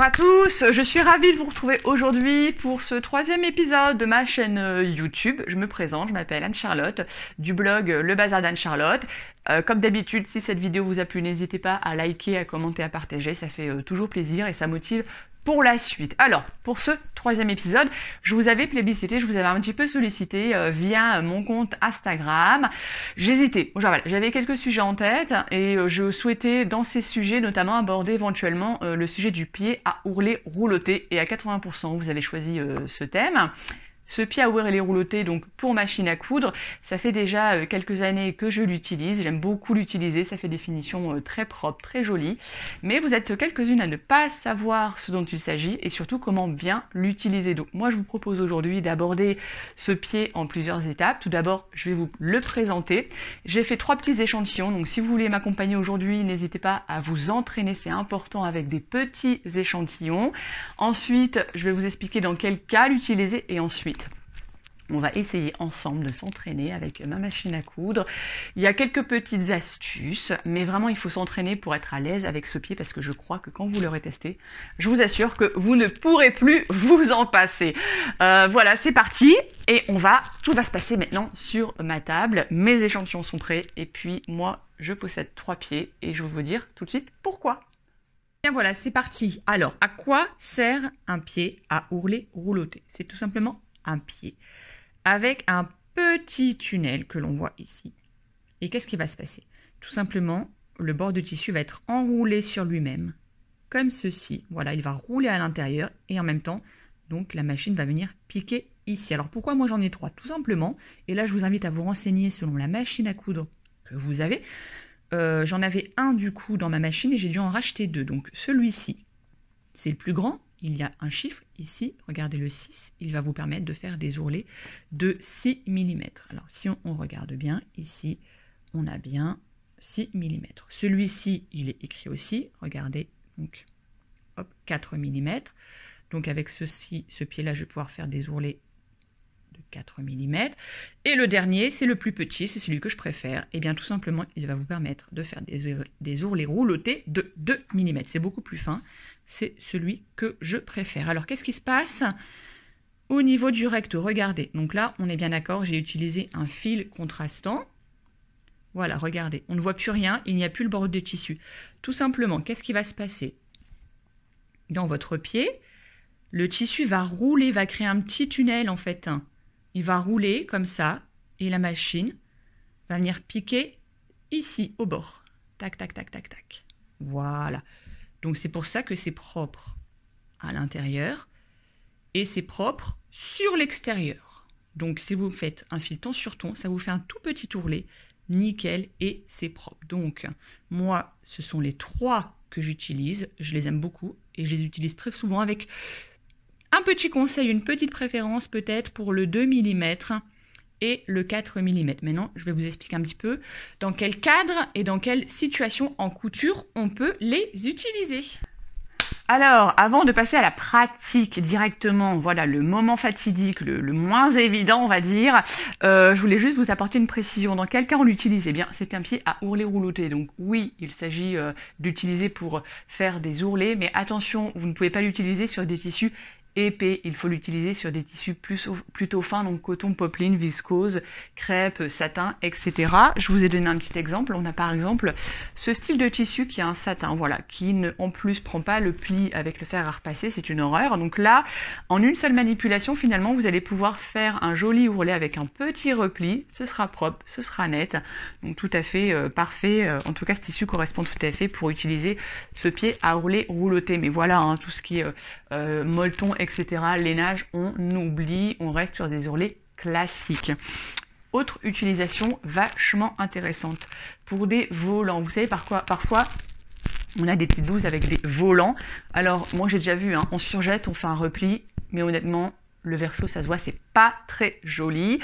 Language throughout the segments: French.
Bonjour à tous, je suis ravie de vous retrouver aujourd'hui pour ce troisième épisode de ma chaîne YouTube. Je me présente, je m'appelle Anne-Charlotte du blog Le Bazar d'Anne-Charlotte. Comme d'habitude, si cette vidéo vous a plu, n'hésitez pas à liker, à commenter, à partager, ça fait toujours plaisir et ça motive pour la suite. Alors, pour ce troisième épisode, je vous avais plébiscité, je vous avais un petit peu sollicité via mon compte Instagram. J'hésitais, j'avais quelques sujets en tête et je souhaitais dans ces sujets notamment aborder éventuellement le sujet du pied à ourler rouloté, et à 80% vous avez choisi ce thème. Ce pied à ourler rouloté, donc pour machine à coudre, ça fait déjà quelques années que je l'utilise. J'aime beaucoup l'utiliser, ça fait des finitions très propres, très jolies. Mais vous êtes quelques-unes à ne pas savoir ce dont il s'agit et surtout comment bien l'utiliser. Donc moi je vous propose aujourd'hui d'aborder ce pied en plusieurs étapes. Tout d'abord, je vais vous le présenter. J'ai fait 3 petits échantillons, donc si vous voulez m'accompagner aujourd'hui, n'hésitez pas à vous entraîner, c'est important, avec des petits échantillons. Ensuite, je vais vous expliquer dans quel cas l'utiliser et ensuite on va essayer ensemble de s'entraîner avec ma machine à coudre. Il y a quelques petites astuces, mais vraiment il faut s'entraîner pour être à l'aise avec ce pied, parce que je crois que quand vous l'aurez testé, je vous assure que vous ne pourrez plus vous en passer. Voilà, c'est parti, et tout va se passer maintenant sur ma table. Mes échantillons sont prêts, et puis moi je possède 3 pieds, et je vais vous dire tout de suite pourquoi. Bien voilà, c'est parti. Alors, à quoi sert un pied à ourler rouloté? C'est tout simplement un pied avec un petit tunnel que l'on voit ici. Et qu'est-ce qui va se passer? Tout simplement, le bord de tissu va être enroulé sur lui-même, comme ceci. Voilà, il va rouler à l'intérieur et en même temps, donc la machine va venir piquer ici. Alors pourquoi moi j'en ai 3? Tout simplement, et là je vous invite à vous renseigner selon la machine à coudre que vous avez. J'en avais un du coup dans ma machine et j'ai dû en racheter 2. Donc celui-ci, c'est le plus grand. Il y a un chiffre ici, regardez le 6, il va vous permettre de faire des ourlets de 6 mm. Alors si on regarde bien, ici, on a bien 6 mm. Celui-ci, il est écrit aussi, regardez, donc, hop, 4 mm. Donc avec ce pied-là, je vais pouvoir faire des ourlets de 4 mm. Et le dernier, c'est le plus petit, c'est celui que je préfère. Et bien tout simplement, il va vous permettre de faire des ourlets roulotés de 2 mm. C'est beaucoup plus fin. C'est celui que je préfère. Alors, qu'est-ce qui se passe au niveau du recto? Regardez. Donc là, on est bien d'accord, j'ai utilisé un fil contrastant. Voilà, regardez. On ne voit plus rien, il n'y a plus le bord de tissu. Tout simplement, qu'est-ce qui va se passer? Dans votre pied, le tissu va rouler, va créer un petit tunnel en fait. Il va rouler comme ça et la machine va venir piquer ici, au bord. Tac, tac, tac, tac, tac. Voilà. Donc c'est pour ça que c'est propre à l'intérieur et c'est propre sur l'extérieur. Donc si vous faites un fil ton sur ton, ça vous fait un tout petit ourlet, nickel, et c'est propre. Donc moi, ce sont les 3 que j'utilise, je les aime beaucoup et je les utilise très souvent avec un petit conseil, une petite préférence peut-être pour le 2 mm et le 4 mm. Maintenant, je vais vous expliquer un petit peu dans quel cadre et dans quelle situation en couture on peut les utiliser. Alors, avant de passer à la pratique directement, voilà le moment fatidique, le moins évident, on va dire, je voulais juste vous apporter une précision. Dans quel cas on l'utilise? Eh bien, c'est un pied à ourler rouloté. Donc oui, il s'agit d'utiliser pour faire des ourlets, mais attention, vous ne pouvez pas l'utiliser sur des tissus épais, il faut l'utiliser sur des tissus plutôt fins, donc coton, popeline, viscose, crêpe, satin, etc. Je vous ai donné un petit exemple. On a par exemple ce style de tissu qui est un satin, voilà, qui en plus prend pas le pli avec le fer à repasser, c'est une horreur. Donc là, en une seule manipulation, finalement, vous allez pouvoir faire un joli ourlet avec un petit repli. Ce sera propre, ce sera net, donc tout à fait parfait. En tout cas, ce tissu correspond tout à fait pour utiliser ce pied à ourler rouloté. Mais voilà, hein, tout ce qui est molleton, etc. Lainage, on oublie, on reste sur des ourlets classiques. Autre utilisation vachement intéressante pour des volants. Vous savez parfois on a des petites blouses avec des volants. Alors moi j'ai déjà vu, hein, on surjette, on fait un repli, mais honnêtement le verso ça se voit, c'est pas très joli.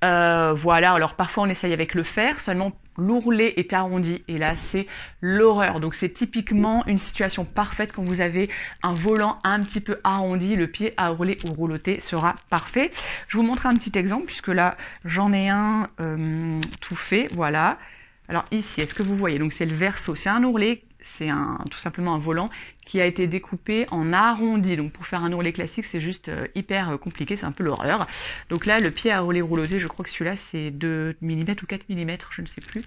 Voilà, alors parfois on essaye avec le fer, seulement l'ourlet est arrondi et là c'est l'horreur. Donc c'est typiquement une situation parfaite quand vous avez un volant un petit peu arrondi, le pied à ourler ou rouloté sera parfait. Je vous montre un petit exemple puisque là j'en ai un tout fait, voilà. Alors ici, est-ce que vous voyez? Donc c'est le verso, c'est un ourlet, c'est tout simplement un volant qui a été découpé en arrondi. Donc pour faire un ourlet classique, c'est juste hyper compliqué, c'est un peu l'horreur. Donc là, le pied à ourlet rouloté, je crois que celui-là, c'est 2 mm ou 4 mm, je ne sais plus.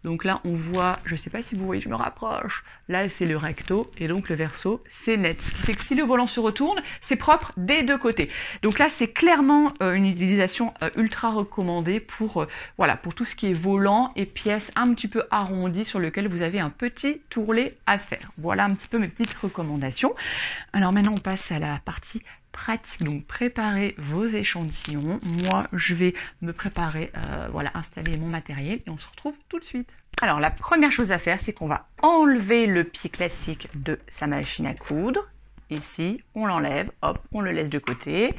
Donc là, on voit, je ne sais pas si vous voyez, je me rapproche. Là, c'est le recto, et donc le verso, c'est net. Ce qui fait que si le volant se retourne, c'est propre des deux côtés. Donc là, c'est clairement une utilisation ultra recommandée pour, voilà, pour tout ce qui est volant et pièces un petit peu arrondies sur lesquelles vous avez un petit ourlet à faire. Voilà un petit peu mes petites recommandations. Alors maintenant, on passe à la partie pratique. Donc préparez vos échantillons. Moi, je vais me préparer, voilà, installer mon matériel et on se retrouve tout de suite. Alors la première chose à faire, c'est qu'on va enlever le pied classique de sa machine à coudre. Ici, on l'enlève, hop, on le laisse de côté.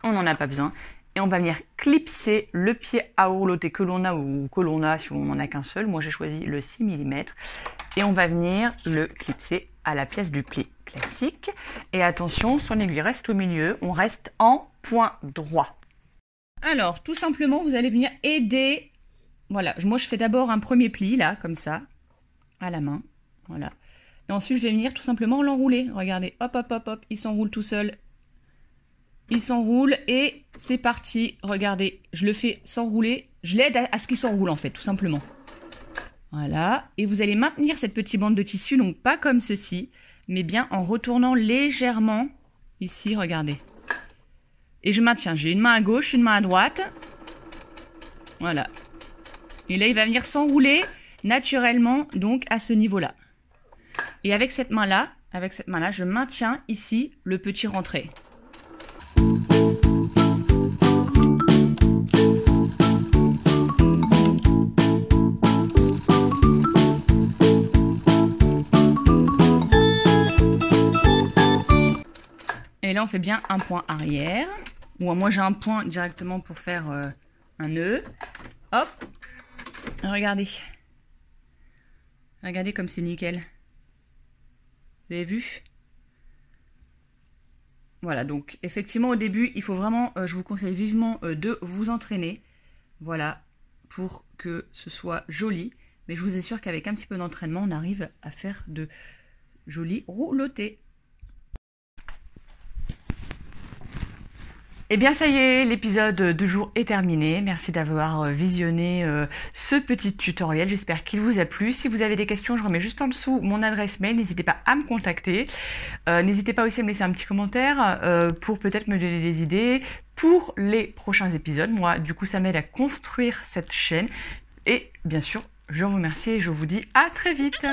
On n'en a pas besoin. Et on va venir clipser le pied à ourloter que l'on a ou que l'on a si on n'en a qu'un seul. Moi, j'ai choisi le 6 mm. Et on va venir le clipser à la pièce du pli classique. Et attention, son aiguille reste au milieu. On reste en point droit. Alors, tout simplement, vous allez venir aider. Voilà, moi, je fais d'abord un premier pli, là, comme ça, à la main. Voilà. Et ensuite, je vais venir tout simplement l'enrouler. Regardez, hop, hop, hop, hop, il s'enroule tout seul. Il s'enroule et c'est parti. Regardez, je le fais s'enrouler. Je l'aide à ce qu'il s'enroule en fait, tout simplement. Voilà. Et vous allez maintenir cette petite bande de tissu, donc pas comme ceci, mais bien en retournant légèrement. Ici, regardez. Et je maintiens. J'ai une main à gauche, une main à droite. Voilà. Et là, il va venir s'enrouler naturellement, donc à ce niveau-là. Et avec cette main-là, je maintiens ici le petit rentré. Et là, on fait bien un point arrière. Ou moi, j'ai un point directement pour faire un nœud. Hop. Regardez. Regardez comme c'est nickel. Vous avez vu? Voilà, donc effectivement, au début, il faut vraiment, je vous conseille vivement de vous entraîner. Voilà, pour que ce soit joli. Mais je vous assure qu'avec un petit peu d'entraînement, on arrive à faire de jolis roulotés. Eh bien ça y est, l'épisode du jour est terminé. Merci d'avoir visionné ce petit tutoriel. J'espère qu'il vous a plu. Si vous avez des questions, je remets juste en dessous mon adresse mail. N'hésitez pas à me contacter. N'hésitez pas aussi à me laisser un petit commentaire pour peut-être me donner des idées pour les prochains épisodes. Moi, du coup, ça m'aide à construire cette chaîne. Et bien sûr, je vous remercie et je vous dis à très vite.